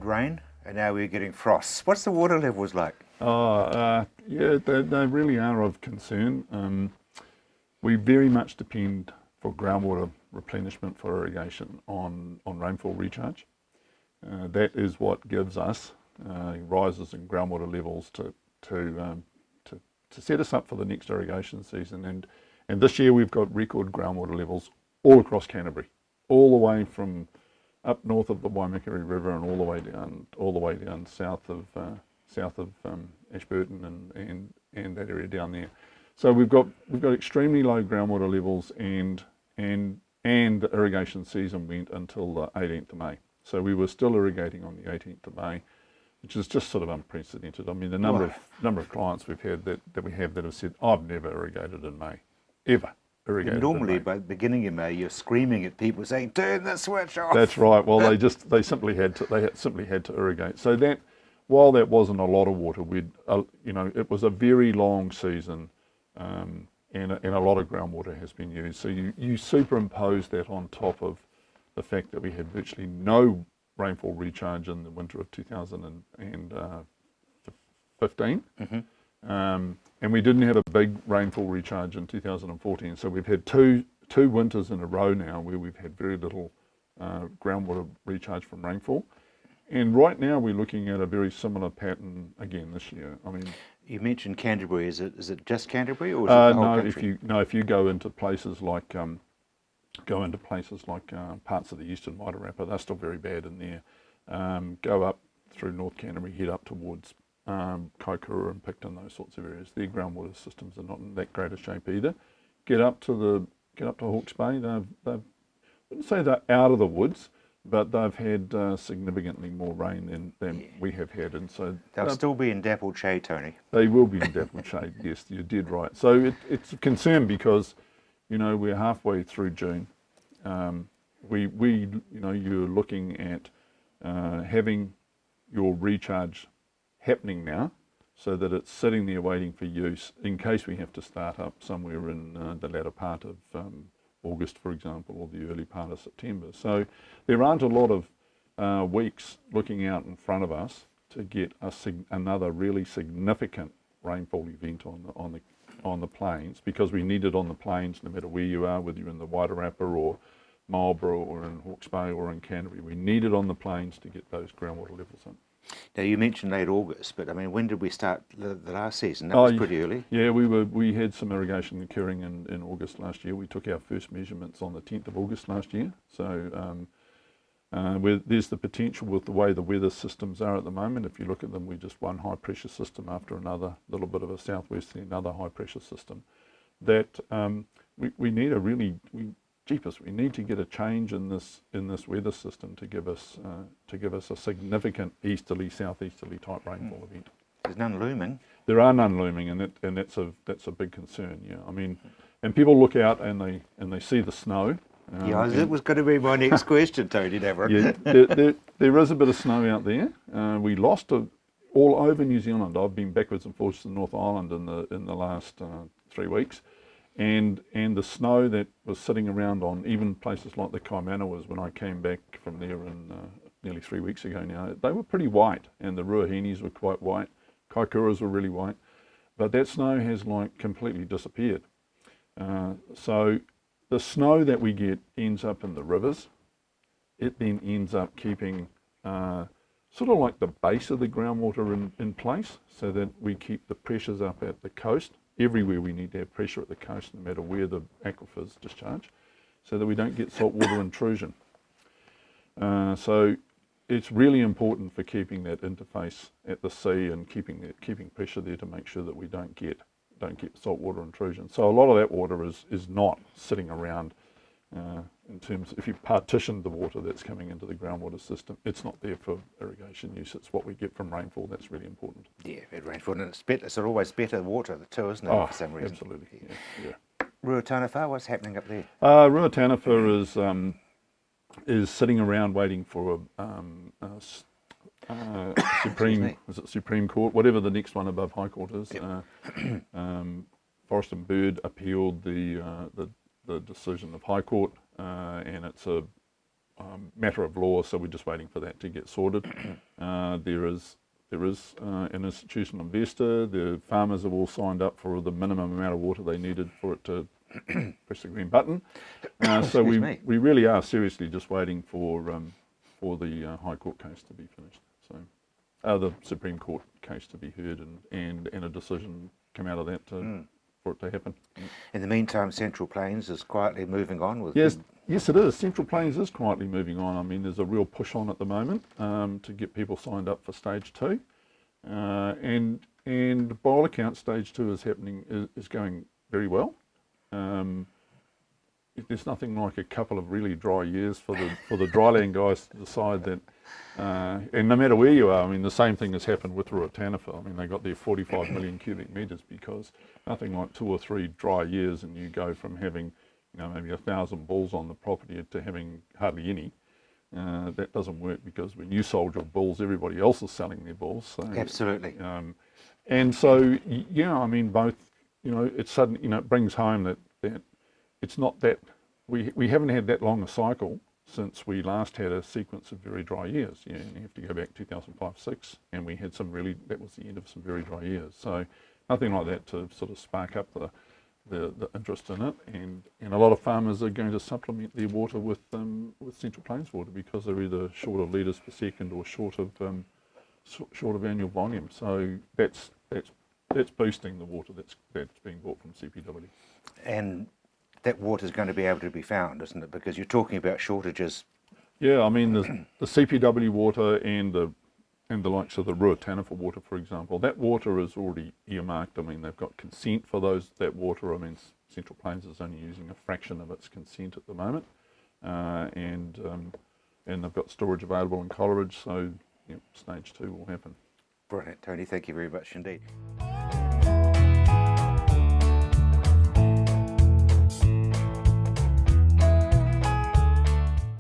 rain, and now we're getting frosts. What's the water levels like? Yeah, they really are of concern. We very much depend for groundwater replenishment for irrigation on rainfall recharge. That is what gives us rises in groundwater levels to set us up for the next irrigation season. And this year we've got record groundwater levels all across Canterbury, all the way from up north of the Waimakere River and all the way down south of Ashburton and that area down there. So we've got extremely low groundwater levels, and the irrigation season went until the 18th of May. So we were still irrigating on the 18th of May, which is just sort of unprecedented. I mean, the number of clients we've had that have said, I've never irrigated in May, ever. Normally, by the beginning of May, you're screaming at people saying, "Turn the switch off." That's right. Well, they simply had to irrigate. So that, while that wasn't a lot of water, it was a very long season, and a lot of groundwater has been used. So you superimpose that on top of the fact that we had virtually no rainfall recharge in the winter of 2015. And we didn't have a big rainfall recharge in 2014. So we've had two winters in a row now where we've had very little groundwater recharge from rainfall. And right now we're looking at a very similar pattern again this year. I mean, you mentioned Canterbury. Is it just Canterbury, or is it the whole country? If you go into places like parts of the eastern Wairarapa, they're still very bad in there. Go up through North Canterbury, head up towards Kaikoura and Picton, those sorts of areas. Their groundwater systems are not in that great a shape either. Get up to Hawke's Bay. I wouldn't say they're out of the woods, but they've had significantly more rain than we have had, and so they'll still be in dappled shade, Tony. They will be in dappled shade. Yes, you did right. So it's a concern because we're halfway through June. You're looking at having your recharge happening now, so that it's sitting there waiting for use in case we have to start up somewhere in the latter part of August, for example, or the early part of September. So there aren't a lot of weeks looking out in front of us to get another really significant rainfall event on the plains, because we need it on the plains no matter where you are, whether you're in the Wairarapa or Marlborough or in Hawke's Bay or in Canterbury. We need it on the plains to get those groundwater levels in. Now, you mentioned late August, but I mean, when did we start the last season? That was pretty early. Yeah, we had some irrigation occurring in August last year. We took our first measurements on the 10th of August last year. So there's the potential with the way the weather systems are at the moment. If you look at them, we're just one high pressure system after another, little bit of a southwesterly, another high pressure system. That we need we need to get a change in this weather system to give us a significant easterly, southeasterly type rainfall event. There's none looming. There are none looming, and that's a big concern. Yeah, I mean, and people look out and they see the snow. That was going to be my next question, Tony Dever. Yeah, there is a bit of snow out there. We lost it all over New Zealand. I've been backwards and forwards to the North Island in the last 3 weeks. And the snow that was sitting around on even places like the Kaimanawas, when I came back from there nearly 3 weeks ago now, they were pretty white, and the Ruahenis were quite white, Kaikuras were really white, but that snow has completely disappeared. So the snow that we get ends up in the rivers. It then ends up keeping sort of like the base of the groundwater in place, so that we keep the pressures up at the coast. Everywhere we need to have pressure at the coast, no matter where the aquifers discharge, so that we don't get saltwater intrusion. So it's really important for keeping that interface at the sea and keeping pressure there to make sure that we don't get saltwater intrusion. So a lot of that water is not sitting around. In terms, if you partition the water that's coming into the groundwater system, it's not there for irrigation use. It's what we get from rainfall. That's really important. Yeah, rainfall, and it's always better water too, isn't it? For some reason. Absolutely. Yeah. Ruataniwha, what's happening up there? Ruataniwha is sitting around waiting for Supreme Court, whatever the next one above High Court is. Yep. Forest and Bird appealed the decision of High Court, and it's a matter of law, so we're just waiting for that to get sorted. There is an institutional investor. The farmers have all signed up for the minimum amount of water they needed for it to press the green button. So we really are seriously just waiting for the High Court case to be finished. So the Supreme Court case to be heard and a decision come out of that for it to happen. In the meantime, Central Plains is quietly moving on with... Yes, it is. Central Plains is quietly moving on. I mean, there's a real push on at the moment to get people signed up for stage 2. And by all accounts, stage 2 is going very well. There's nothing like a couple of really dry years for the dryland guys to decide that, and no matter where you are, I mean, the same thing has happened with Ruataniwha. I mean, they got their 45 million cubic metres because nothing like 2 or 3 dry years and you go from having, maybe 1,000 bulls on the property to having hardly any. That doesn't work because when you sold your bulls, everybody else is selling their bulls. So, absolutely. And so, yeah, I mean, both, it's sudden, it brings home that it's not that, we haven't had that long a cycle since we last had a sequence of very dry years. You have to go back 2005-06, and we had that was the end of some very dry years. So nothing like that to sort of spark up the interest in it, and a lot of farmers are going to supplement their water with Central Plains water because they're either short of litres per second or short of annual volume. So that's boosting the water that's being bought from CPW. And that water is going to be able to be found, isn't it? Because you're talking about shortages. Yeah, I mean the CPW water and the likes of the Ruataniwha water, for example, that water is already earmarked. I mean, they've got consent for that water. I mean, Central Plains is only using a fraction of its consent at the moment, and they've got storage available in Coleridge, so stage 2 will happen. Brilliant, Tony. Thank you very much indeed.